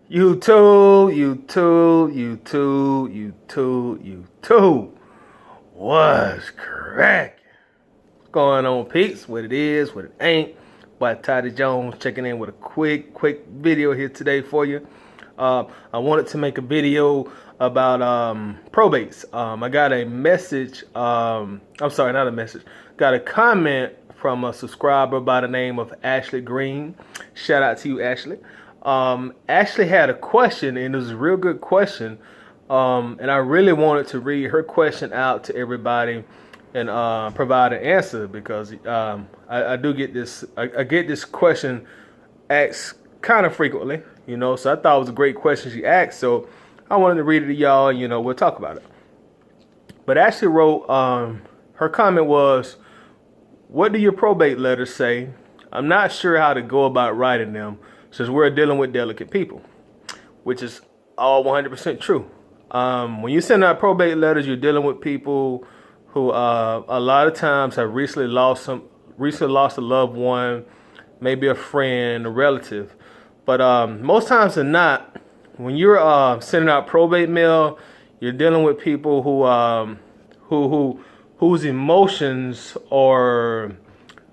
YouTube. What's cracking? What's going on, peeps? What it is, what it ain't. By Toddy Jones checking in with a quick video here today for you. I wanted to make a video about probates. I got a message. I'm sorry, not a message. Got a comment from a subscriber by the name of Ashley Green. Shout out to you, Ashley. Ashley had a question, and it was a real good question. And I really wanted to read her question out to everybody and provide an answer, because I do get this. I get this question asked kind of frequently, you know. So I thought it was a great question she asked. So I wanted to read it to y'all, and we'll talk about it. But Ashley wrote, her comment was, "What do your probate letters say? I'm not sure how to go about writing them, since we're dealing with delicate people," which is all 100% true. When you send out probate letters, you're dealing with people who a lot of times have recently lost a loved one, maybe a friend, a relative. But most times than not, when you're sending out probate mail, you're dealing with people whose emotions are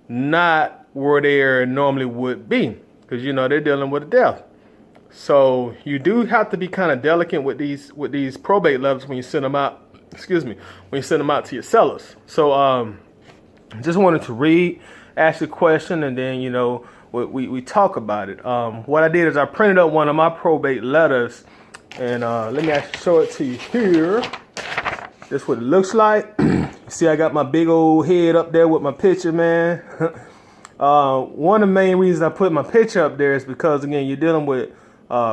not where they normally would be, because they're dealing with a death. So you do have to be kind of delicate with these probate letters when you send them out. When you send them out to your sellers. So just wanted to ask the question, and then we talk about it. What I did is I printed up one of my probate letters, and let me actually show it to you here. This is what it looks like. You see, I got my big old head up there with my picture, man. One of the main reasons I put my picture up there is because, again, you're dealing with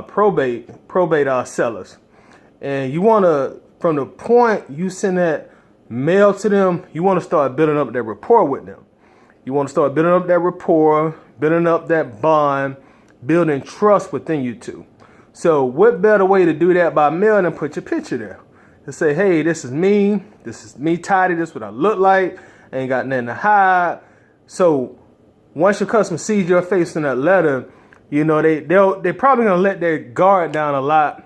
probate sellers, and you want to, from the point you send that mail to them, you want to start building up that rapport with them. You want to start building up that rapport, building up that bond, building trust within you two. So what better way to do that by mail than put your picture there? To say, hey, this is me, Toddy, this is what I look like, I ain't got nothing to hide. So once your customer sees your face in that letter, they're probably gonna let their guard down a lot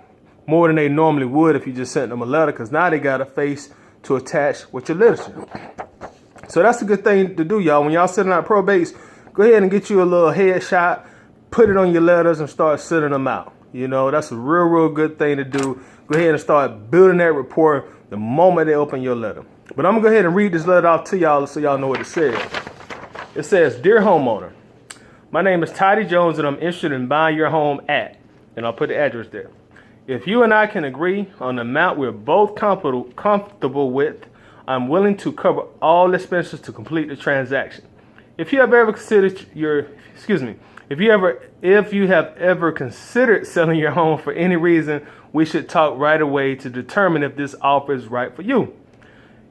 more than they normally would if you just sent them a letter, because now they got a face to attach with your literature. So that's a good thing to do, y'all. When y'all sending out probates, go ahead and get you a little headshot, put it on your letters, and start sending them out. That's a real good thing to do. Go ahead and start building that rapport the moment they open your letter. But I'm gonna go ahead and read this letter off to y'all so y'all know what it says. It says, "Dear homeowner, my name is Toddy Jones, and I'm interested in buying your home at," and I'll put the address there. "If you and I can agree on the amount we're both comfortable with, I'm willing to cover all expenses to complete the transaction. If you have ever considered if you have ever considered selling your home for any reason, we should talk right away to determine if this offer is right for you.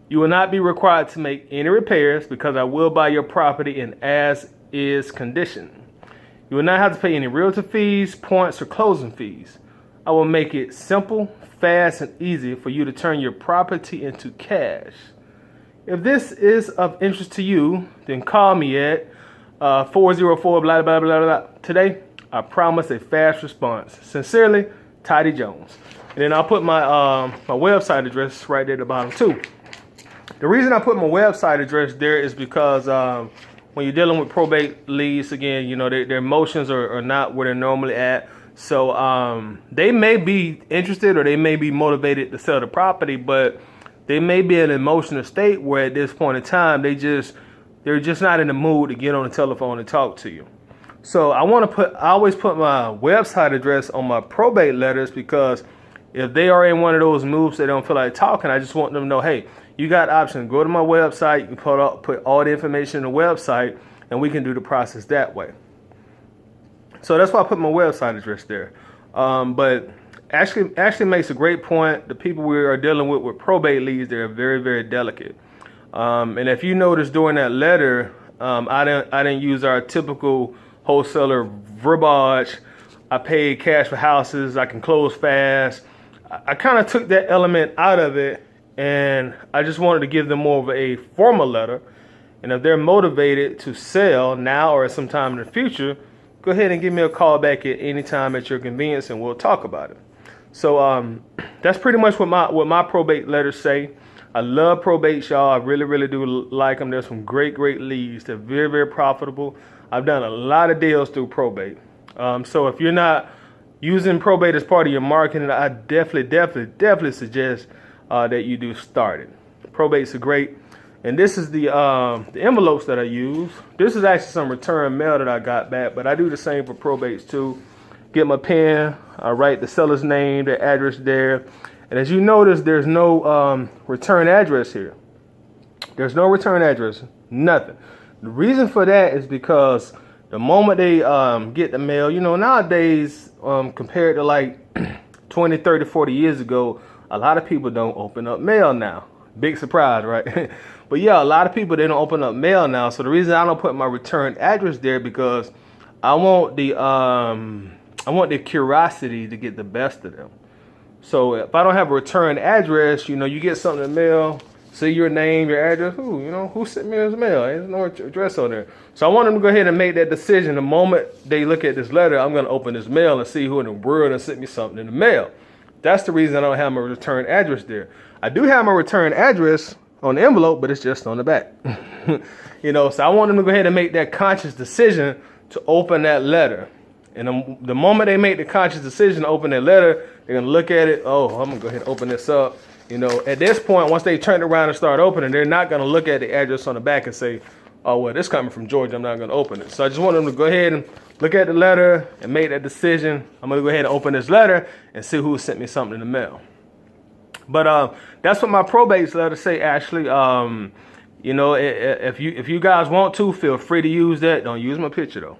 You will not be required to make any repairs, because I will buy your property in as-is condition. You will not have to pay any realtor fees, points, or closing fees. I will make it simple, fast, and easy for you to turn your property into cash. If this is of interest to you, then call me at 404 blah, blah, blah, blah. Today, I promise a fast response. Sincerely, Toddy Jones." And then I'll put my my website address right there at the bottom too. The reason I put my website address there is because when you're dealing with probate leads, again, their emotions are not where they're normally at. So they may be interested, or they may be motivated to sell the property, but they may be in an emotional state where at this point in time they're just not in the mood to get on the telephone and talk to you. So I always put my website address on my probate letters, because if they are in one of those moods they don't feel like talking, I just want them to know, hey, you got options. Go to my website, you can put all the information in the website, and we can do the process that way. So that's why I put my website address there. But Ashley makes a great point. The people we are dealing with probate leads, they're very delicate. And if you notice during that letter, I didn't use our typical wholesaler verbiage. I paid cash for houses, I can close fast. I kind of took that element out of it, and I just wanted to give them more of a formal letter. And if they're motivated to sell now or sometime in the future, go ahead and give me a call back at any time at your convenience, and we'll talk about it. So that's pretty much what my probate letters say. I love probates, y'all. I really do like them. There's some great leads. They're very profitable. I've done a lot of deals through probate. So if you're not using probate as part of your marketing, I definitely suggest that you do start it. Probates are great. And this is the envelopes that I use. This is actually some return mail that I got back, but I do the same for probates too. Get my pen, I write the seller's name, the address there. And as you notice, there's no return address here. There's no return address, nothing. The reason for that is because the moment they get the mail, you know, nowadays, compared to like 20, 30, 40 years ago, a lot of people don't open up mail now. Big surprise, right? But yeah, a lot of people, they don't open up mail now. So the reason I don't put my return address there, because I want the curiosity to get the best of them. So if I don't have a return address, you know, you get something in the mail, see your name, your address, who sent me this mail? There's no address on there. So I want them to go ahead and make that decision. The moment they look at this letter, I'm going to open this mail and see who in the world has sent me something in the mail. That's the reason I don't have my return address there. I do have my return address on the envelope, but it's just on the back. You know, so I want them to go ahead and make that conscious decision to open that letter. And the moment they make the conscious decision to open that letter, they're going to look at it. Oh, I'm going to go ahead and open this up. You know, at this point, once they turn around and start opening, they're not going to look at the address on the back and say, oh, well, this coming from Georgia, I'm not going to open it. So I just want them to go ahead and look at the letter and make that decision. I'm going to go ahead and open this letter and see who sent me something in the mail. But that's what my probate letter say, Ashley. You know, if you guys want to, feel free to use that. Don't use my picture, though.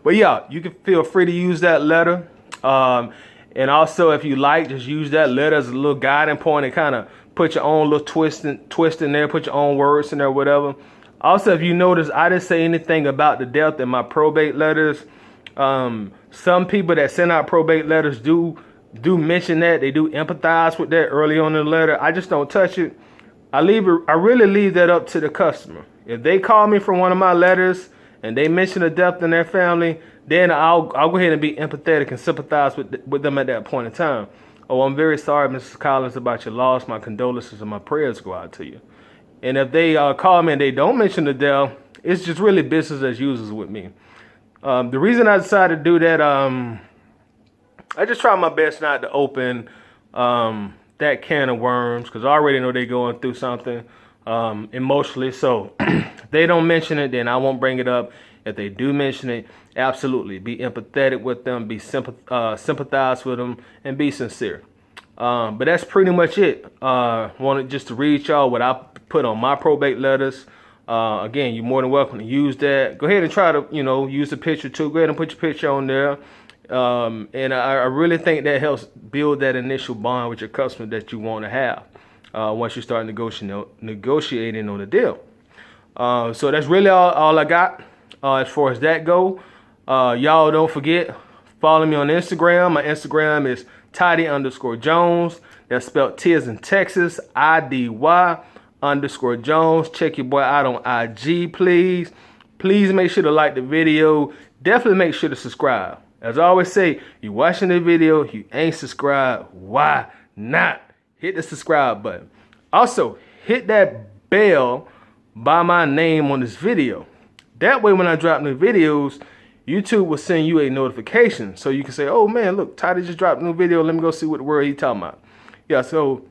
But yeah, you can feel free to use that letter. And also, if you like, just use that letter as a little guiding point and kind of put your own little twist in there, put your own words in there, whatever. Also, if you notice, I didn't say anything about the death in my probate letters. Some people that send out probate letters do mention that. They do empathize with that early on in the letter. I just don't touch it. I really leave that up to the customer. If they call me from one of my letters and they mention a death in their family, then I'll go ahead and be empathetic and sympathize with them at that point in time. Oh, I'm very sorry, Mrs. Collins, about your loss. My condolences and my prayers go out to you. And if they call me and they don't mention the death, it's just really business as usual with me. The reason I decided to do that, I just try my best not to open that can of worms, because I already know they're going through something emotionally. So if they don't mention it, then I won't bring it up. If they do mention it, absolutely be empathetic with them, be sympathize with them, and be sincere. But that's pretty much it. Wanted just to read y'all what I put on my probate letters. Again, you're more than welcome to use that. Go ahead and try to, use the picture too. Go ahead and put your picture on there. And I really think that helps build that initial bond with your customer that you want to have once you start negotiating on the deal. So that's really all I got as far as that go. Y'all don't forget, follow me on Instagram. My Instagram is Tidy_Jones. That's spelled T as in Texas, IDY_Jones. Check your boy out on IG, please. Please make sure to like the video. Definitely make sure to subscribe. As I always say, you watching the video, you ain't subscribed, why not? Hit the subscribe button. Also, hit that bell by my name on this video. That way, when I drop new videos, YouTube will send you a notification. So you can say, oh man, look, Tidy just dropped a new video. Let me go see what the word he talking about. Yeah, so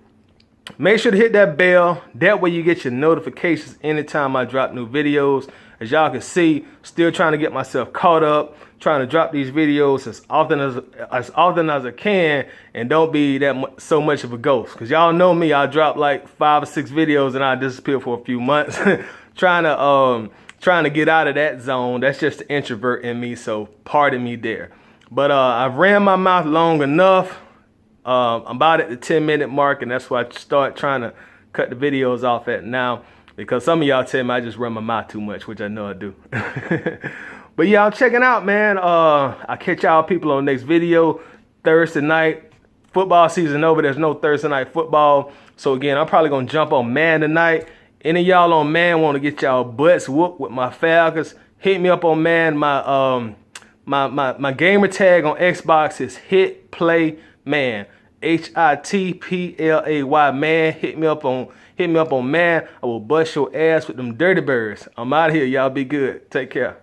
make sure to hit that bell. That way you get your notifications anytime I drop new videos. As y'all can see, still trying to get myself caught up, trying to drop these videos as often as I can, and don't be so much of a ghost. Because y'all know me, I drop like 5 or 6 videos and I disappear for a few months, trying to get out of that zone. That's just the introvert in me, so pardon me there. But I've ran my mouth long enough. I'm about at the 10-minute mark, and that's why I start trying to cut the videos off at now. Because some of y'all tell me I just run my mouth too much, which I know I do. But yeah, I'm checking out, man. I'll catch y'all people on the next video. Thursday night, football season over. There's no Thursday night football. So again, I'm probably going to jump on Man tonight. Any of y'all on Man want to get y'all butts whooped with my Falcons, hit me up on Man. My My gamer tag on Xbox is Hit Play Man. HITPLAY man. Hit me up on man. I will bust your ass with them dirty birds. I'm out of here. Y'all be good. Take care.